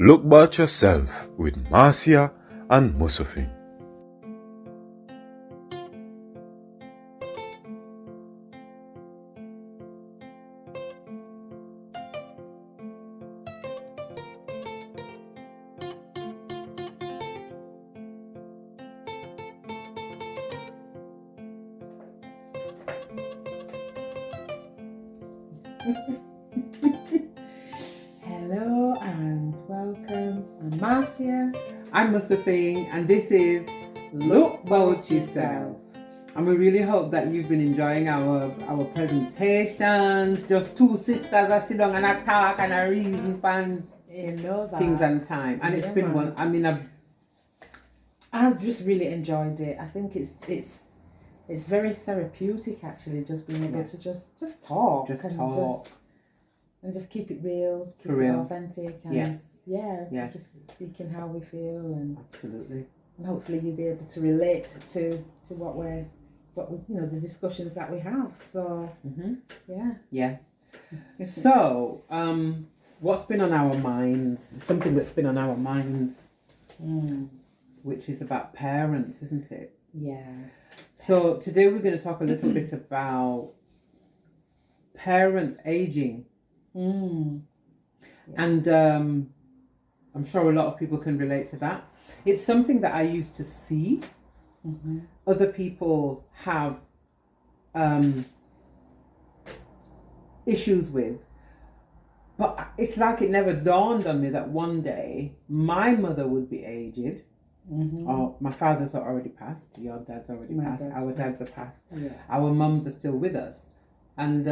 Look about yourself with Marcia and Musufing. Hello and welcome. I'm Marcia. I'm Musufing, and this is Look About Yourself. And we really hope that you've been enjoying our presentations. Just two sisters that sit down and a talk and a reason for things and time. And it's been one. I've just really enjoyed it. I think it's very therapeutic actually, just being able to just talk. And just keep it real, keep it authentic, and just speaking how we feel, and absolutely, and hopefully you'll be able to relate to what we the discussions that we have. So So what's been on our minds? Something that's been on our minds, which is about parents, isn't it? Yeah. So today we're going to talk a little bit about parents aging. And I'm sure a lot of people can relate to that. It's something that I used to see other people have issues with, but it's like it never dawned on me that one day my mother would be aged. Or my fathers are already passed, your dad's already passed, our dads are passed, our mums are still with us, and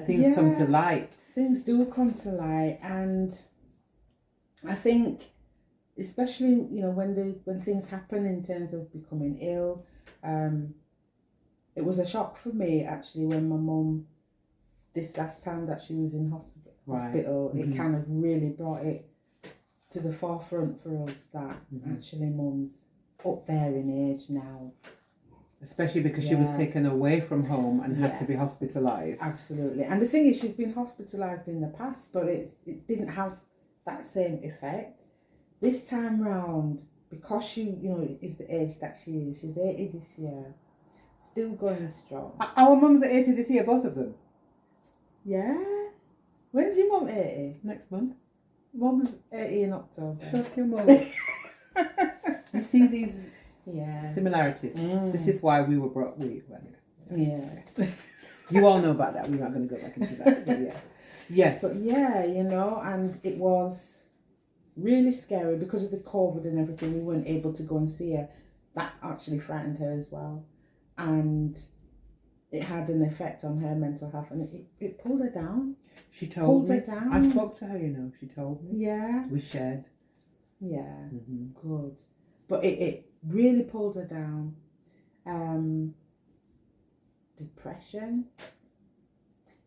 things come to light. Things do come to light, and I think, especially when things happen in terms of becoming ill, it was a shock for me actually when my mum, this last time that she was in hospital, it kind of really brought it to the forefront for us that actually mum's up there in age now. Especially because she was taken away from home and had to be hospitalised. Absolutely. And the thing is, she's been hospitalised in the past, but it didn't have that same effect. This time round, because she, is the age that she is, she's 80 this year, still going strong. Our mums are 80 this year, both of them. Yeah? When's your mum 80? Next month. Mum's 80 in October. Shut your mouth. You see these... similarities. This is why we were brought. You all know about that. We're not going to go back into that. But yes. But and it was really scary because of the COVID and everything. We weren't able to go and see her. That actually frightened her as well, and it had an effect on her mental health, and it pulled her down. She told me. Her down. I spoke to her. She told me. Yeah. We shared. Yeah. Good. But it really pulled her down. Depression.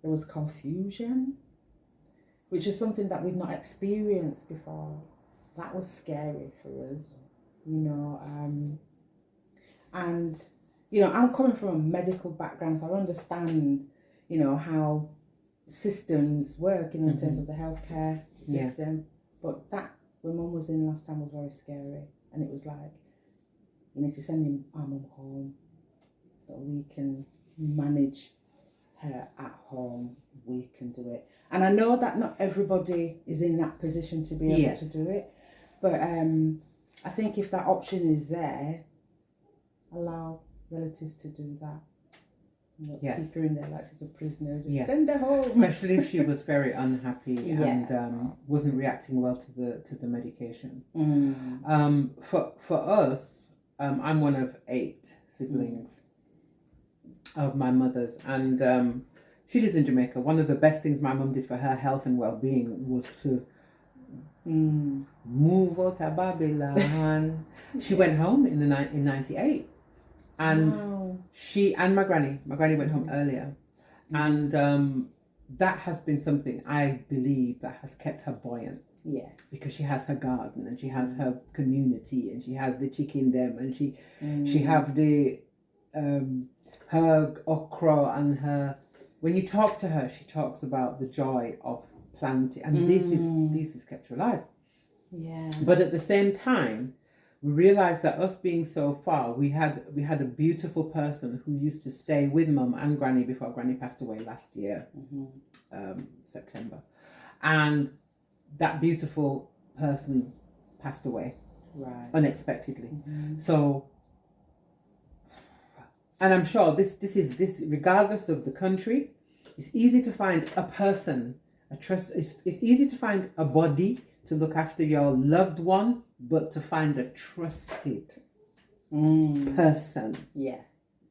There was confusion, which is something that we've not experienced before. That was scary for us, and I'm coming from a medical background, so I understand, how systems work, in terms of the healthcare system. But that when Mum was in last time was very scary. And it was like, you need to send our mum home so we can manage her at home. We can do it. And I know that not everybody is in that position to be able to do it. But I think if that option is there, allow relatives to do that. Keep her in there like she's a prisoner. Just send her home. Especially if she was very unhappy and wasn't reacting well to the medication. For us, I'm one of 8 siblings of my mother's, and she lives in Jamaica. One of the best things my mum did for her health and well-being was to move out of Babylon. She went home in 98. And she and my granny went home earlier, and that has been something I believe that has kept her buoyant. Yes, because she has her garden and she has her community and she has the chicken them and she have the her okra and her. When you talk to her, she talks about the joy of planted, and this is kept you alive. Yeah. But at the same time, we realized that us being so far, we had a beautiful person who used to stay with Mum and Granny before Granny passed away last year, September, and that beautiful person passed away unexpectedly. So, and I'm sure this is regardless of the country, it's easy to find a person, it's easy to find a body to look after your loved one, but to find a trusted person. Yeah.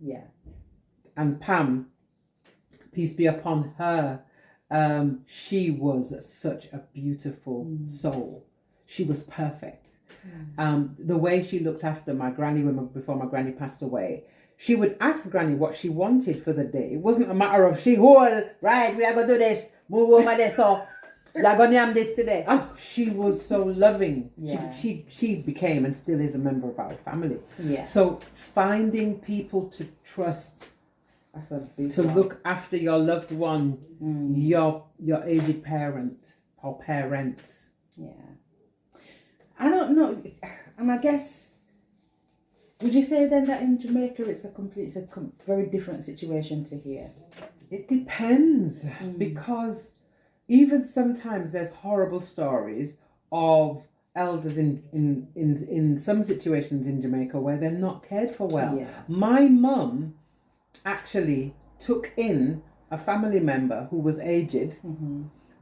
Yeah. And Pam, peace be upon her, she was such a beautiful soul. She was perfect. The way she looked after my granny before my granny passed away, she would ask Granny what she wanted for the day. It wasn't a matter of right, we are going to do this, move over there, so like going to have this today. Oh, she was so loving. Yeah. She became and still is a member of our family. Yeah. So finding people to trust, that's a big to one. look after your loved one, your aged parent or parents. Yeah. I don't know, and I guess, would you say then that in Jamaica it's a very different situation to here? It depends, because even sometimes there's horrible stories of elders in some situations in Jamaica where they're not cared for well. Yeah. My mum actually took in a family member who was aged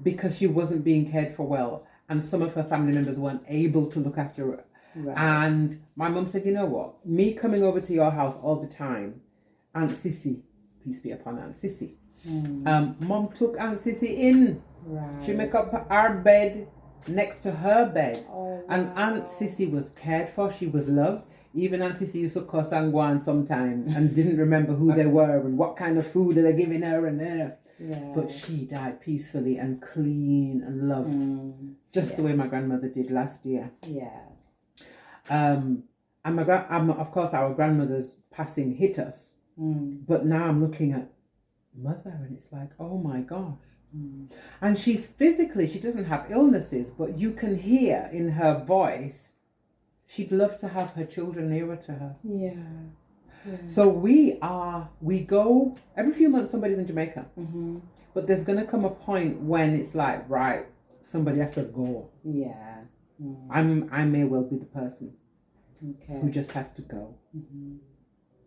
because she wasn't being cared for well, and some of her family members weren't able to look after her. Right. And my mum said, you know what, me coming over to your house all the time, Aunt Sissy, peace be upon Aunt Sissy, Mum took Aunt Sissy in. Right. She make up our bed next to her bed. Oh, wow. And Aunt Sissy was cared for, she was loved. Even Aunt Sissy used to cuss and go on sometimes and didn't remember who they were and what kind of food they're giving her and there. Yeah. But she died peacefully and clean and loved, just the way my grandmother did last year. Yeah. And of course our grandmother's passing hit us, but now I'm looking at Mother and it's like, oh my gosh. And she's physically, she doesn't have illnesses, but you can hear in her voice she'd love to have her children nearer to her. Yeah. So we go every few months. Somebody's in Jamaica, but there's gonna come a point when it's like, right, somebody has to go. Yeah. I may well be the person who just has to go,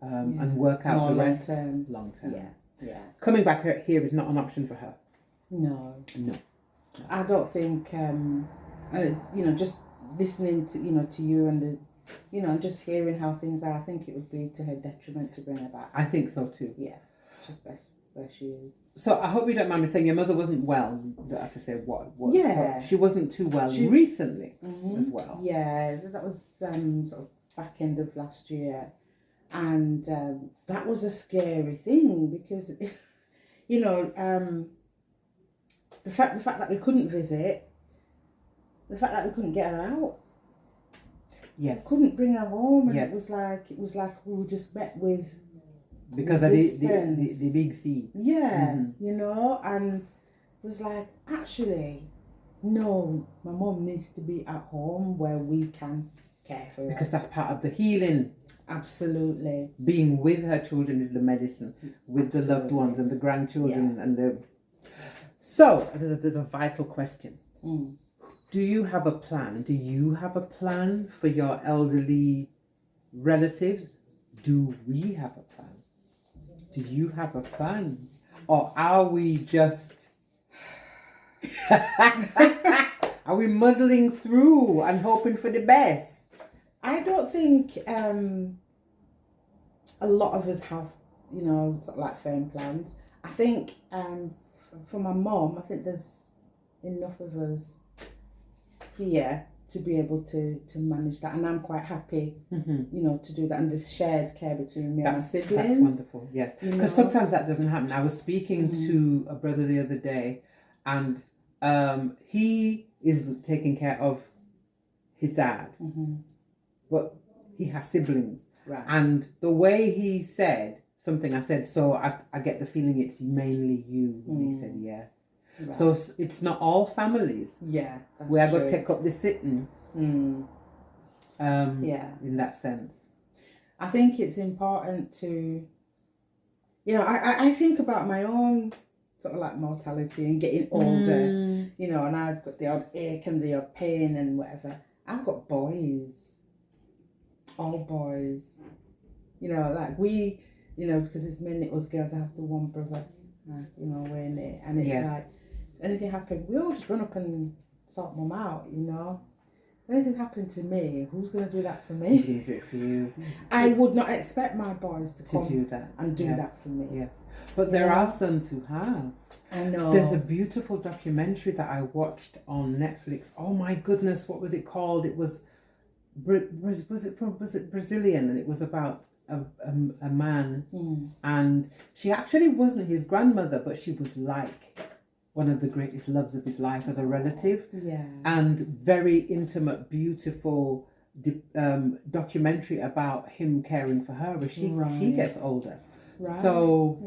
and work out the rest long term. Yeah. Coming back here is not an option for her. No. I don't think. And just listening to you and just hearing how things are, I think it would be to her detriment to bring her back. I think so too. Yeah, just best where she is. So I hope you don't mind me saying your mother wasn't well. I have to say what? Yeah, she wasn't too well recently as well. Yeah, that was sort of back end of last year, and that was a scary thing because the fact that we couldn't visit, the fact that we couldn't get her out. Yes. Couldn't bring her home, and it was like we were just met with because resistance. Of the big C. Yeah, and it was like, actually, no, my mom needs to be at home where we can care for her. Because that's part of the healing. Absolutely. Being with her children is the medicine, with the loved ones and the grandchildren and the. So there's a vital question. Do you have a plan? Do you have a plan for your elderly relatives? Do we have a plan? Do you have a plan? Or are we just... are we muddling through and hoping for the best? I don't think a lot of us have, sort of like firm plans. I think for my mom, I think there's enough of us here to be able to manage that, and I'm quite happy to do that, and this shared care between me and my siblings. That's wonderful. Yes, because sometimes that doesn't happen. I was speaking to a brother the other day, and he is taking care of his dad, but he has siblings, right? And the way he said something, I said, so I get the feeling it's mainly you. And he said, yeah. Right. So it's not all families. Yeah, we are going to take up the sitting. Yeah. In that sense. I think it's important to, I think about my own sort of like mortality and getting older, and I've got the odd ache and the odd pain and whatever. I've got boys, all boys, like we, because it's mainly us girls. I have the one brother, we're in it, and it's like anything happened, we all just run up and sort mum out, If anything happened to me, who's going to do that for me? Who's going to do it for you? I would not expect my boys to come do that and do that for me. Yes, but there are sons who have. I know. There's a beautiful documentary that I watched on Netflix. Oh my goodness, what was it called? It was was it Brazilian, and it was about a man, and she actually wasn't his grandmother, but she was like one of the greatest loves of his life as a relative. Yeah. And very intimate, beautiful documentary about him caring for her as she gets older. Right. So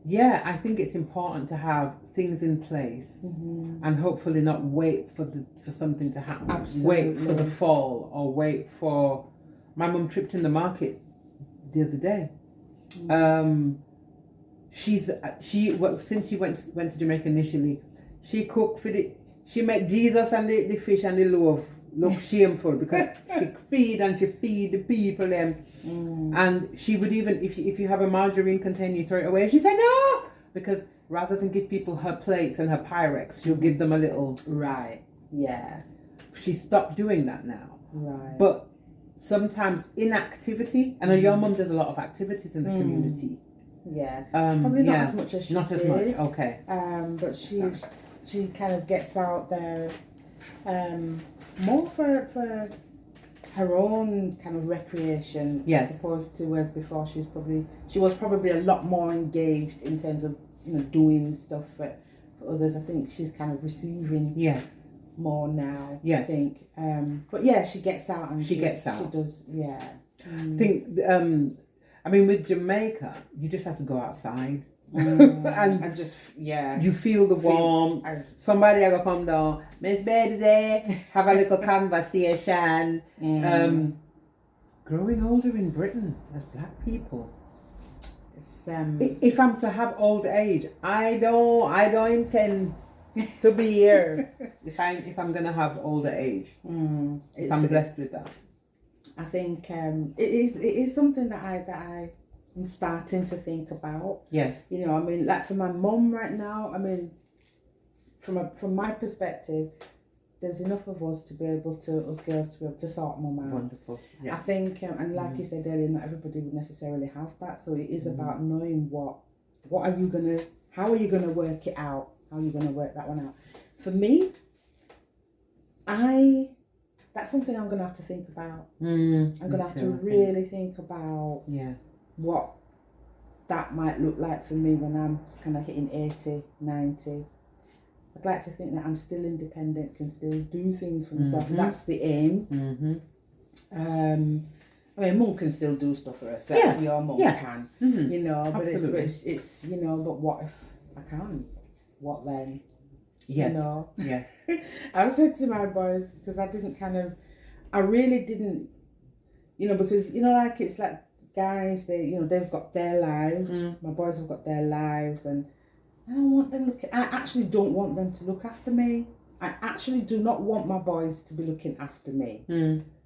yeah, I think it's important to have things in place and hopefully not wait for something to happen. Absolutely. Wait for the fall, or wait for. My mum tripped in the market the other day. Since she went to Jamaica initially, she cooked she made Jesus and the fish and the loaf look shameful because she feed the people them. And she would even, if you have a margarine container, you throw it away. She said no, because rather than give people her plates and her Pyrex, she'll give them a little. Right. Yeah. She stopped doing that now. Right. But sometimes inactivity, and your mum does a lot of activities in the community. Yeah. Probably not as much as she Not did. as much. Okay. But she kind of gets out there more for her own kind of recreation, yes, as opposed to whereas before she was probably a lot more engaged in terms of doing stuff for others. I think she's kind of receiving more now. Yes, I think. But yeah, she gets out and she gets out. She does. Yeah. I think. I mean, with Jamaica, you just have to go outside. and just you feel the warmth. Somebody will come down, Miss Babsy, have a little conversation. Growing older in Britain as black people, if I'm to have old age, I don't intend to be here if I'm gonna have older age. If I'm blessed with that, I think it is something that I'm starting to think about. Yes. I mean, like for my mum right now, I mean, from my perspective, there's enough of us to be able to, us girls, to be able to sort mum out. Wonderful. Yeah. I think, and like you said earlier, not everybody would necessarily have that. So it is about knowing how are you gonna work it out? How are you gonna work that one out? For me, that's something I'm gonna have to think about. I'm gonna have to really think about what that might look like for me when I'm kind of hitting 80, 90. I'd like to think that I'm still independent, can still do things for myself. And that's the aim. I mean, mum can still do stuff for herself. Yeah. Your mum can, but it's but what if I can't? What then? Yes. Yes. I've said to my boys, because I really didn't, because, like it's like guys, they've got their lives. My boys have got their lives, and I don't want them I actually don't want them to look after me. I actually do not want my boys to be looking after me.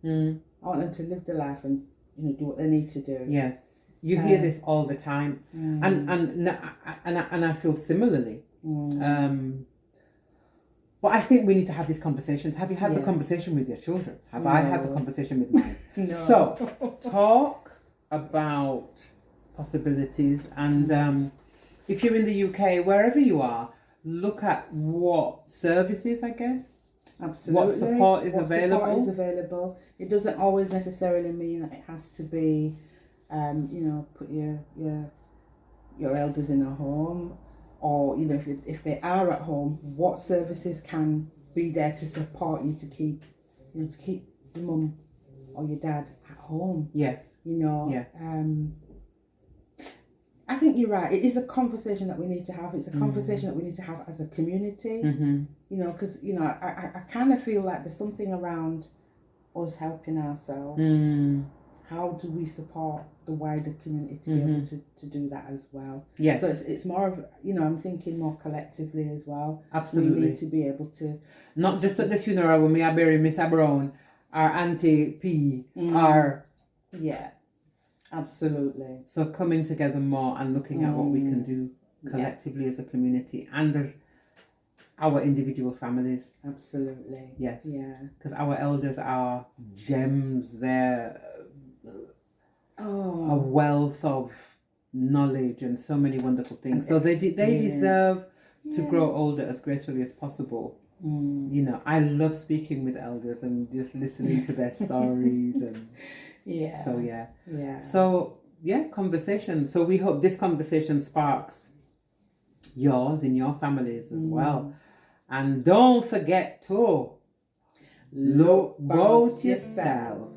I want them to live their life and do what they need to do. Yes, you hear this all the time, and I feel similarly. But I think we need to have these conversations. Have you had the conversation with your children? Have I had the conversation with mine? No. So talk about possibilities, and if you're in the UK, wherever you are, look at what services, I guess. Absolutely. What support is available. It doesn't always necessarily mean that it has to be, put your elders in a home, or if they are at home, what services can be there to support you to keep your mum or your dad at home. Yes. Yes. I think you're right. It is a conversation that we need to have. It's a conversation that we need to have as a community. You know, because, you know, I kind of feel like there's something around us helping ourselves. How do we support the wider community to be able to do that as well? Yes. So it's more of, you know, I'm thinking more collectively as well. Absolutely. We need to be able to... Not just at the funeral when we are burying Miss Brown, our Auntie P, our... Yeah, absolutely. So coming together more and looking at what we can do collectively as a community and as our individual families. Absolutely. Yes. Yeah. Because our elders are gems. They're a wealth of knowledge and so many wonderful things. So they deserve to grow older as gracefully as possible. You know, I love speaking with elders and just listening to their stories and conversation. So we hope this conversation sparks yours in your families as well. And don't forget to look about yourself.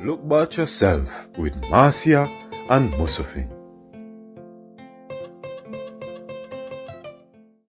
Look about yourself with Marcia and Musufing.